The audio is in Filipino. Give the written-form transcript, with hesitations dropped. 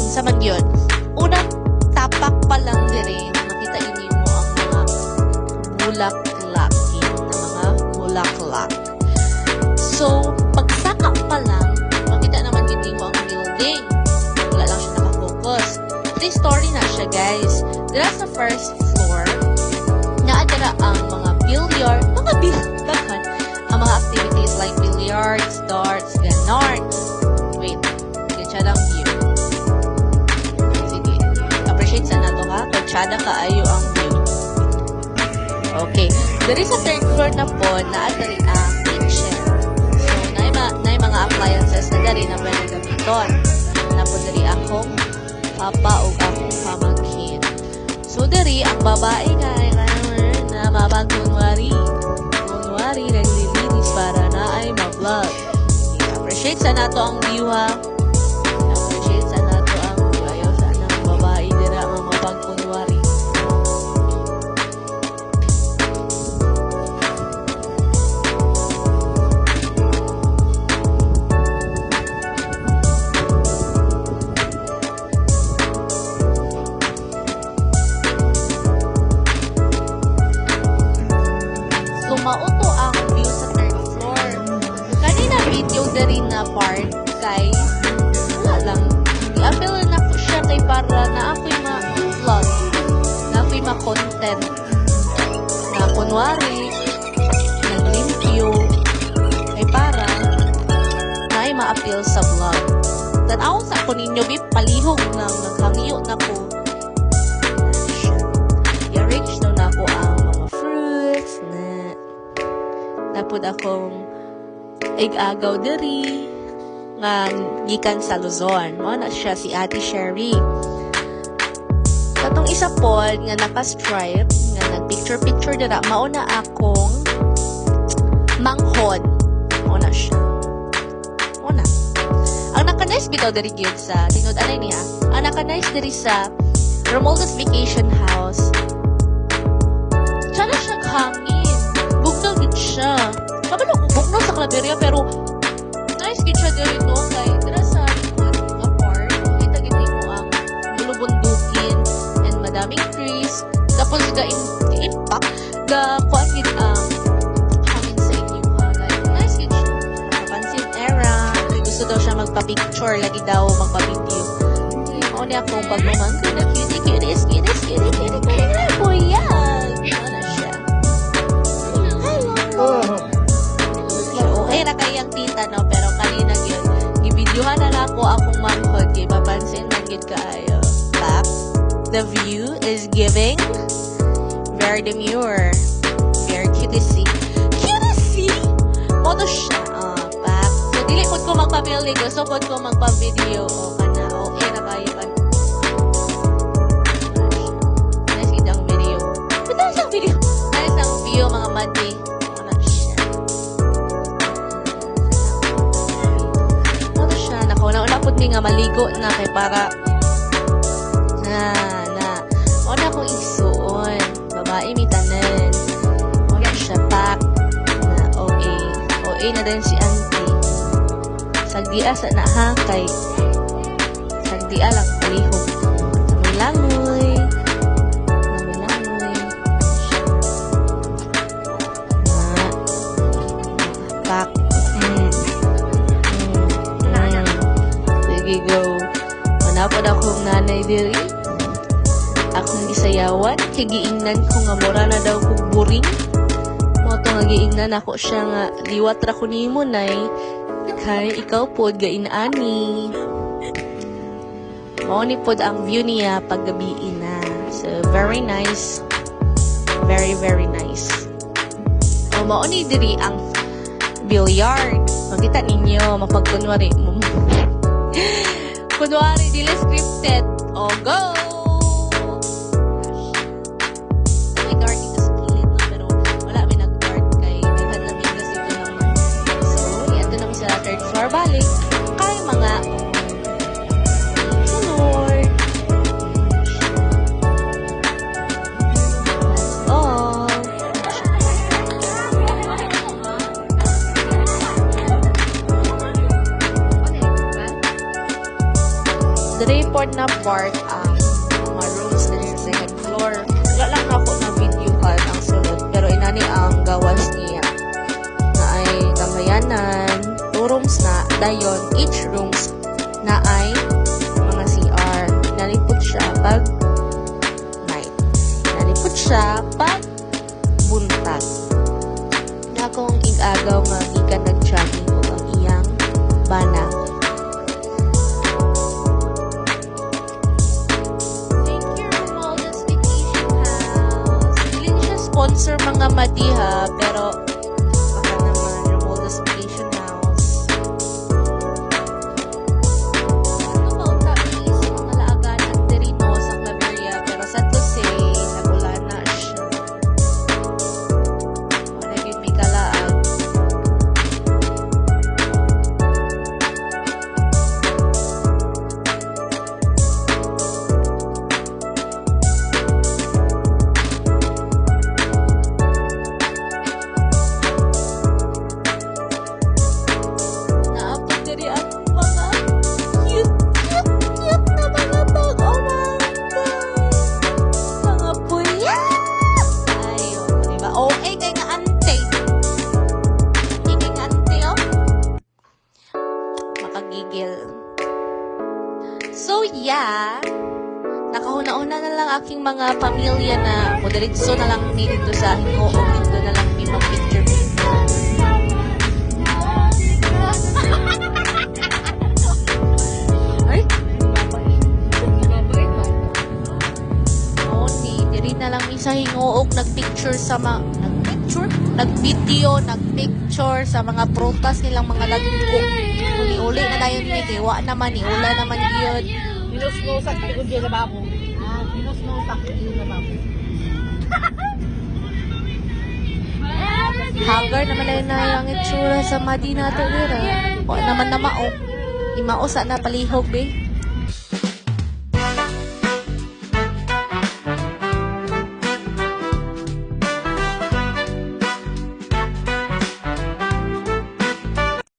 sa man yun, unang tapak pa lang dire, makita ini mo ang mga bulaklak, na mga bulaklak. So, pagsaka pa lang, makita naman hindi mo ang building. Wala lang siya nakafocus. This story na siya, guys. Dira sa first floor, naadara ang mga billiard, ang mga activities like billiards, darts, ganon. Wait, ganyan lang view. Sige, appreciate sa nato ha. Kagtsada kaayo ang view. Okay, dari sa third floor na po, naadari ang kitchen. So, na mga appliances na dari na pwede gamiton. Na po dari akong papa o akong pamangkin. So, dari ang babae nga na mapagkunwari naglilinis para na ay ma-vlog. I-appreciate sa nato ang view ha. I-appreciate sa nato ang ayaw sa ng babae dira ang mapagkunwari. Mauto ang view sa third floor. Kanina video dari na part kay wala lang. I-appeal na ko siya kay para na ako'y ma-vlog. Na ako'y ma-content. Na kunwari naglimpyo kay para na ay ma-appeal sa vlog. Tanaw sa ako ninyo palihog nang naghangyo na ko. I-arrange na ako ang mga fruits na napod akong ig-agaw diri nga gikan sa Luzon. Mo na siya si Ate Sherry. Katong isa pod nga naka-stripe nga nag-picture dira mao na akong manghod. Mo na siya. Mo na. Ang naka-nice bitaw diri gyud sa tinud anay niya. Ang naka-nice diri sa Romualdez Vacation House. Sana siya hangin. Bugnaw gid siya. Kabalo kung bugnaw sa Claveria pero nice gid siya dito kay dira sa apart. Kita gid mo ang bulubundukin and madaming trees. Tapos impact the kuan gid ang hangin sa inyo ha. Nice gid siya. Napansin era. Gusto daw siya magpa-picture lagi daw magpa-video. Mao ni akong pagmamangkin na cutie kuya. Ano siya? Okay na kayang tita no pero kanina gyud gibidyohan na ako akong manghod kay mapansin man gyud kaayo. Back, the view is giving very demure, very cutesy. Moto siya. Back. So dili pod ko magpa-building, gusto pod ko magpa-video o kana okay na kayo kan. Nice gid ang video. Ito sa video. Nice ang view mga madi. Una-una po din nga maligo na kay para una kong isuon babae mitanan una siya pack na OA na din si auntie sagdia sa na ha kay sagdia lang palihog langoy pack go. Manapod akong nanay diri. Akong gisayawan. Kaya giingnan ko nga mura na daw kong buring. Moto nga giingnan ako siya nga liwat ra ko nimo nay. Kaya ikaw pod gainani. Mao ni pod ang view niya paggabi na. So very nice. Very very nice. O mao ni diri ang billiard. Makita ninyo mapagkunwari mo. Kunwari, dili scripted. O, go! May guard dito sa kilid, no? Pero wala may nag-guard kay naghan namin kasi ito naman. So, yan naman sa third floor. Balik, kay mga Lord. Dre po na part ang mga rooms na yung second floor. Wala lang ako na video card ang sulod. Pero inani ang gawas niya. Na ay kamayanan, 2 rooms na, dayon, each rooms na ay mga CR. Nalipot siya pag night. Nalipot siya pag buntag. Na akong igagaw nga gikan nag-jogging o ang iyang bana. Thank you, Romualdez Vacation House. Hindi siya sponsor mga madiha, pero baka naman Romualdez Vacation House. Ano ba ang tamis mga laaganan diri no sa Claveria, pero sa to say, nagulan na siya. Maragin may kalaag. Naabot diri ang mga cute na mga bag. Oh my God! Mga puyat! Ayun, diba? Okay kay nga ante. Hindi nga ante, oh. Makagigil. So, yeah. Nakahuna-una na lang aking mga pamilya na moderitso na lang dito sa Hingo o dito na lang may picture. Ay! Oo, diri na lang isa hingoog nagpicture sa nagvideo, nagpicture sa mga prutas nilang mga lagkok. Uli-uli na dayon ni Dewa naman, ula naman yun. Minus-nusak ko dyan sa babo. Minus-nusak ko dyan sa babo. Hagar naman na yung itsura sa Madina to nila. O naman na mao. Imao sa na palihog, be.